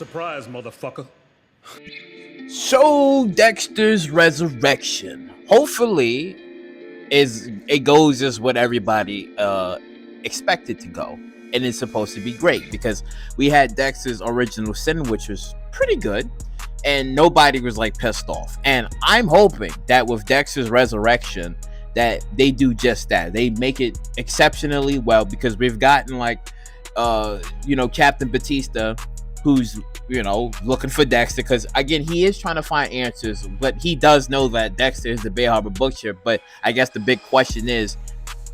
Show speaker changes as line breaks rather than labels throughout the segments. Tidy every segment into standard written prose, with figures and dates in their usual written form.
Surprise, motherfucker.
So Dexter's resurrection. Hopefully, it goes just what everybody expected to go, and it's supposed to be great because we had Dexter's original sin, which was pretty good, and nobody was like pissed off. And I'm hoping that with Dexter's resurrection, that they do just that. They make it exceptionally well because we've gotten like, Captain Batista, who's looking for Dexter because again he is trying to find answers, but he does know that Dexter is the Bay Harbor Butcher. But I guess the big question is,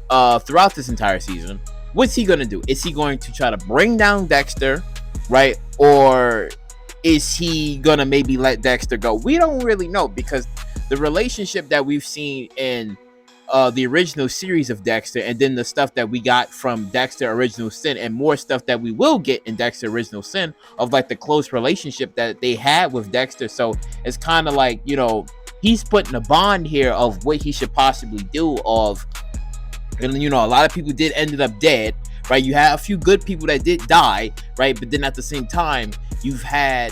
throughout this entire season, what's he gonna do? Is he going to try to bring down Dexter, right? Or is he gonna maybe let Dexter go? We don't really know because the relationship that we've seen in the original series of Dexter, and then the stuff that we got from Dexter Original Sin, and more stuff that we will get in Dexter Original Sin, of like the close relationship that they had with Dexter. So it's kind of like, he's putting a bond here of what he should possibly do. And a lot of people ended up dead, right? You had a few good people that did die, right? But then at the same time, you've had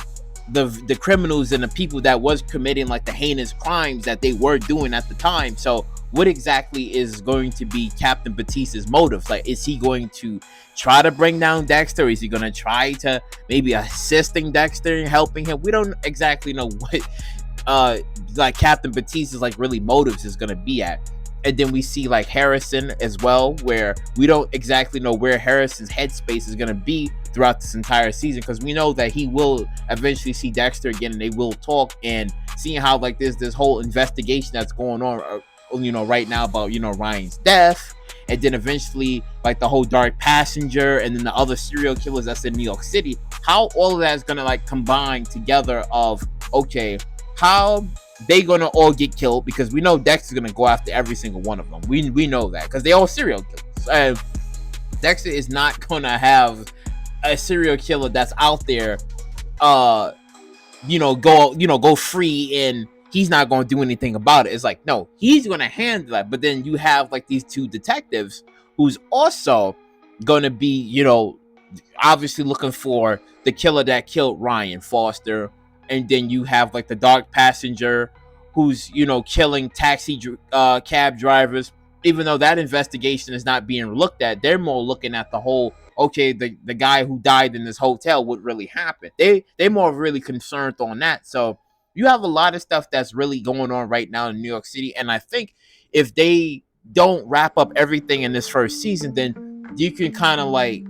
the criminals and the people that was committing like the heinous crimes that they were doing at the time. So what exactly is going to be Captain Batista's motive? Like, is he going to try to bring down Dexter? Is he going to try to maybe assisting Dexter and helping him? We don't exactly know what like Captain Batista's like really motives is going to be at. And then we see like Harrison as well, where we don't exactly know where Harrison's headspace is going to be throughout this entire season, because we know that he will eventually see Dexter again and they will talk, and seeing how like there's this whole investigation that's going on right now about Ryan's death, and then eventually like the whole dark passenger, and then the other serial killers that's in New York City, how all of that is gonna like combine together of, okay, how they gonna all get killed, because we know Dexter's gonna go after every single one of them. We know that because they all serial killers, and Dexter is not gonna have a serial killer that's out there go free and he's not going to do anything about it. It's like, no, he's going to handle that. But then you have like these two detectives who's also going to be, obviously looking for the killer that killed Ryan Foster. And then you have like the dark passenger who's, killing taxi cab drivers. Even though that investigation is not being looked at, they're more looking at the whole, okay, the guy who died in this hotel, what really happened. They're more really concerned on that. So you have a lot of stuff that's really going on right now in New York City. And I think if they don't wrap up everything in this first season, then you can kind of like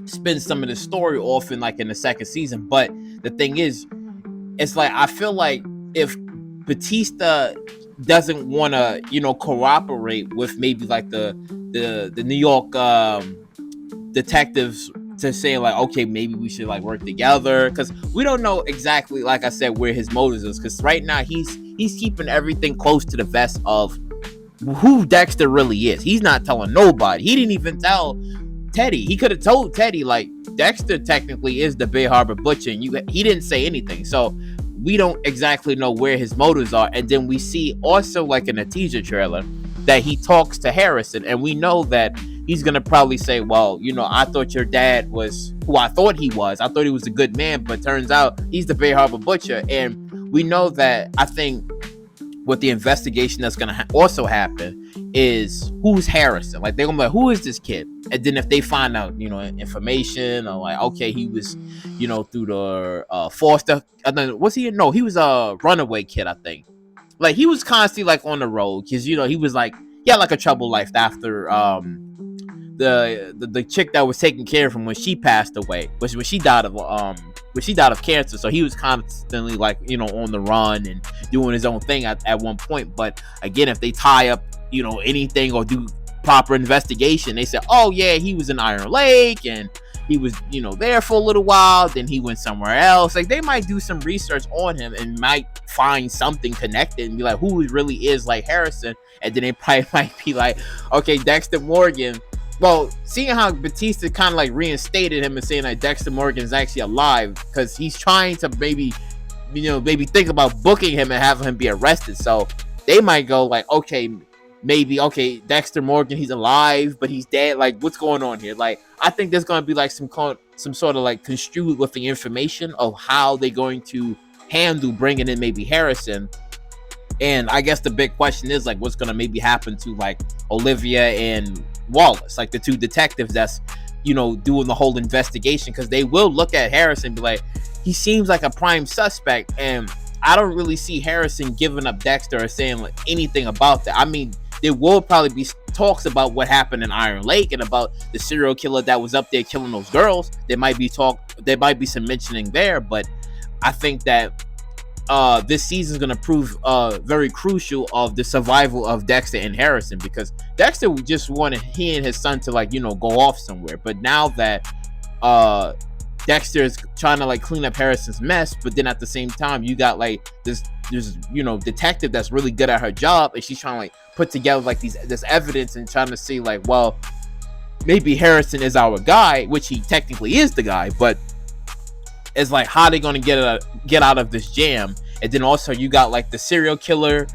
spin some of the story off in the second season. But the thing is, it's like, I feel like if Batista doesn't want to, cooperate with maybe like the New York detectives to say like, okay, maybe we should like work together, because we don't know exactly, like I said, where his motives is, because right now he's keeping everything close to the vest of who Dexter really is. He's not telling nobody. He didn't even tell Teddy. He could have told Teddy like Dexter technically is the Bay Harbor Butcher, and he didn't say anything. So we don't exactly know where his motives are. And then we see also like in a teaser trailer that he talks to Harrison, and we know that he's gonna probably say, well, I thought your dad was who I thought he was. I thought he was a good man, but turns out he's the Bay Harbor Butcher. And we know that, I think what the investigation that's gonna also happen is, who's Harrison? Like, they're gonna be like, who is this kid? And then if they find out, information, or like, okay, he was, through the Foster. And then was he? No, he was a runaway kid, I think. Like, he was constantly like on the road because he was like, he had like a troubled life after the chick that was taking care of him when she passed away, when she died of cancer. So he was constantly like, on the run and doing his own thing at one point. But again, if they tie up, anything or do proper investigation, they say, oh yeah, he was in Iron Lake and he was, there for a little while, then he went somewhere else. Like, they might do some research on him and might find something connected and be like, who really is like Harrison. And then they probably might be like, okay, Dexter Morgan. Well, seeing how Batista kind of like reinstated him and saying that Dexter Morgan is actually alive, because he's trying to maybe think about booking him and having him be arrested. So they might go like, okay, maybe okay, Dexter Morgan, he's alive, but he's dead. Like, what's going on here? Like, I think there's gonna be like some sort of like construed with the information of how they're going to handle bringing in maybe Harrison. And I guess the big question is like, what's gonna maybe happen to like Olivia and Wallace, like the two detectives that's doing the whole investigation, because they will look at Harrison and be like, he seems like a prime suspect, and I don't really see Harrison giving up Dexter or saying like anything about that. I mean, there will probably be talks about what happened in Iron Lake and about the serial killer that was up there killing those girls. There might be some mentioning there, but I think that this season is going to prove very crucial of the survival of Dexter and Harrison, because Dexter just wanted he and his son to like go off somewhere, but now that Dexter is trying to like clean up Harrison's mess, but then at the same time you got like this detective that's really good at her job, and she's trying to like put together like this evidence and trying to see like, well, maybe Harrison is our guy, which he technically is the guy, but it's like, how are they going to get out of this jam? And then also you got like the serial killer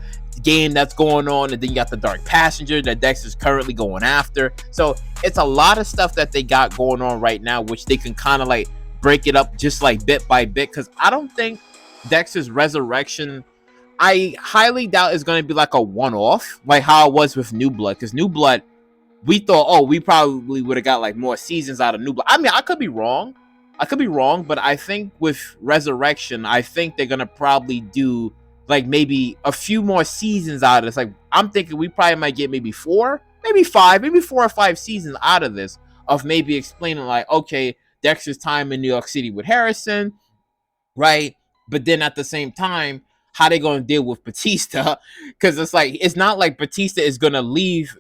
game that's going on, and then you got the dark passenger that Dexter's currently going after. So it's a lot of stuff that they got going on right now, which they can kind of like break it up just like bit by bit, because I don't think Dexter's resurrection, I highly doubt is going to be like a one-off like how it was with New Blood, because New Blood, we thought, oh, we probably would have got like more seasons out of New Blood. I mean, I could be wrong, but I think with Resurrection, I think they're gonna probably do like maybe a few more seasons out of this. Like, I'm thinking we probably might get maybe 4, maybe 5, maybe 4 or 5 seasons out of this, of maybe explaining like, okay, Dexter's time in New York City with Harrison, right? But then at the same time, how they gonna deal with Batista? Because it's like, it's not like Batista is gonna leave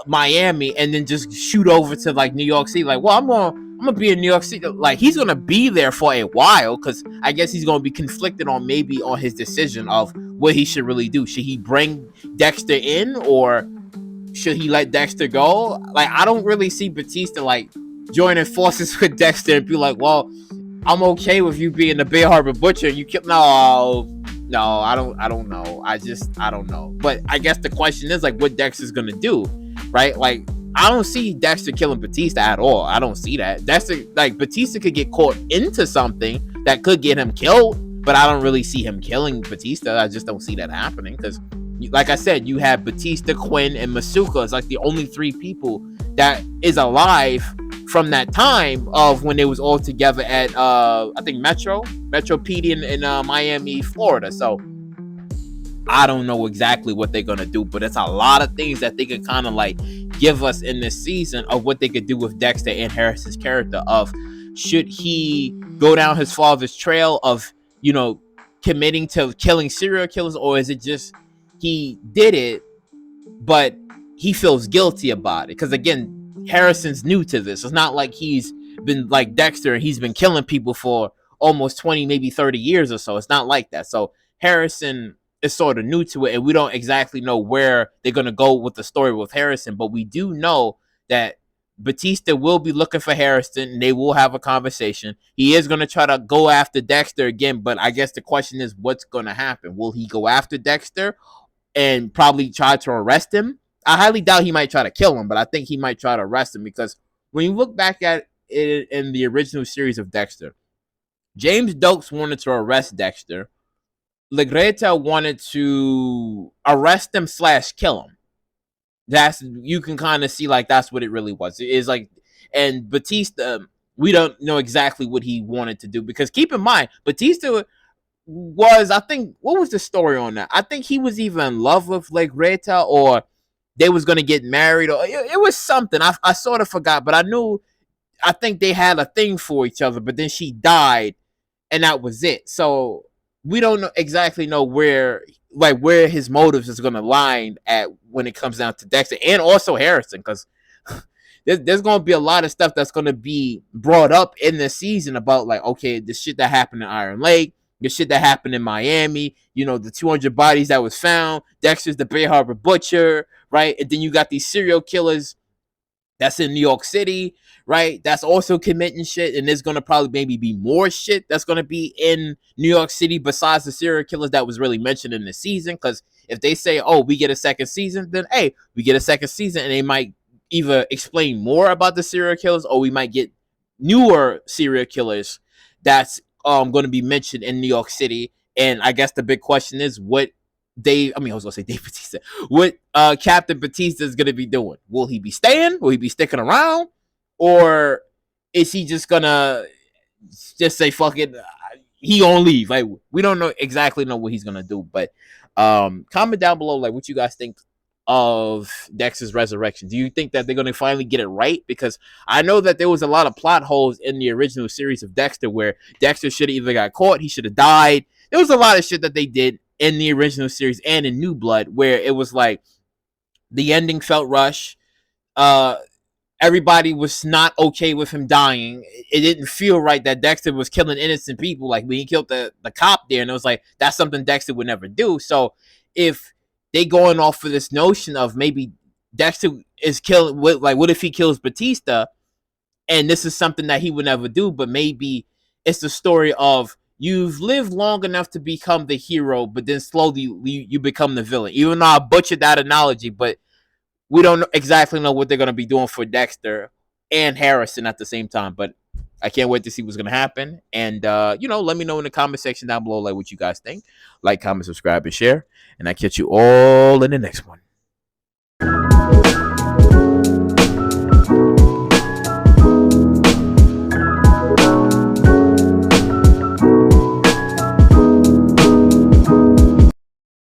Miami and then just shoot over to like New York City. Like, well, I'm gonna be in New York City. Like, he's gonna be there for a while, because I guess he's gonna be conflicted on maybe on his decision of what he should really do. Should he bring Dexter in, or should he let Dexter go? Like, I don't really see Batista like joining forces with Dexter and be like, well, I'm okay with you being the Bay Harbor Butcher. You kill no, I don't know. I don't know. But I guess the question is like, what Dexter's gonna do, right? Like, I don't see Dexter killing Batista at all. I don't see that. Batista could get caught into something that could get him killed, but I don't really see him killing Batista. I just don't see that happening, because, like I said, you have Batista, Quinn, and Masuka. It's like the only 3 people that is alive from that time of when they was all together at I think Metro PD in Miami, Florida. So I don't know exactly what they're gonna do, but it's a lot of things that they can kind of like give us in this season of what they could do with Dexter and Harris's character. Of, should he go down his father's trail of committing to killing serial killers, or is it just he did it but he feels guilty about it? Because again, Harrison's new to this. It's not like he's been like Dexter and he's been killing people for almost 20, maybe 30 years or so. It's not like that. So Harrison is sort of new to it, and we don't exactly know where they're going to go with the story with Harrison, but we do know that Batista will be looking for Harrison, and they will have a conversation. He is going to try to go after Dexter again, but I guess the question is, what's going to happen? Will he go after Dexter and probably try to arrest him? I highly doubt he might try to kill him, but I think he might try to arrest him, because when you look back at it in the original series of Dexter, James Dokes wanted to arrest Dexter. Legreta wanted to arrest him / kill him. You can kind of see like that's what it really was. It is like, and Batista, we don't know exactly what he wanted to do, because keep in mind, Batista was, I think, what was the story on that? I think he was either in love with Legreta, or they was gonna get married, or it was something. I sort of forgot, but I think they had a thing for each other, but then she died, and that was it. So we don't exactly know where his motives is gonna lie at when it comes down to Dexter and also Harrison, because there's gonna be a lot of stuff that's gonna be brought up in this season about like, okay, the shit that happened in Iron Lake, the shit that happened in Miami, the 200 bodies that was found. Dexter's the Bay Harbor Butcher, right? And then you got these serial killers that's in New York City, right? That's also committing shit, and there's gonna probably maybe be more shit that's gonna be in New York City besides the serial killers that was really mentioned in the season. Because If they say, oh, we get a second season, then hey, we get a second season, and they might either explain more about the serial killers, or we might get newer serial killers that's going to be mentioned in New York City. And I guess the big question is what I was gonna say Dave Batista. What Captain Batista is gonna be doing? Will he be staying? Will he be sticking around? Or is he just gonna just say fuck it? He gonna leave. Like, we don't exactly know what he's gonna do. But comment down below like what you guys think of Dexter's resurrection. Do you think that they're gonna finally get it right? Because I know that there was a lot of plot holes in the original series of Dexter where Dexter should have either got caught, he should have died. There was a lot of shit that they did in the original series and in New Blood where it was like the ending felt rushed. Everybody was not okay with him dying. It didn't feel right that Dexter was killing innocent people. Like when he killed the cop there, and it was like that's something Dexter would never do. So if they going off for this notion of maybe Dexter is killing, like what if he kills Batista, and this is something that he would never do, but maybe it's the story of you've lived long enough to become the hero, but then slowly you become the villain. Even though I butchered that analogy, but we don't exactly know what they're going to be doing for Dexter and Harrison at the same time. But I can't wait to see what's going to happen. And, let me know in the comment section down below like what you guys think. Like, comment, subscribe, and share. And I catch you all in the next one.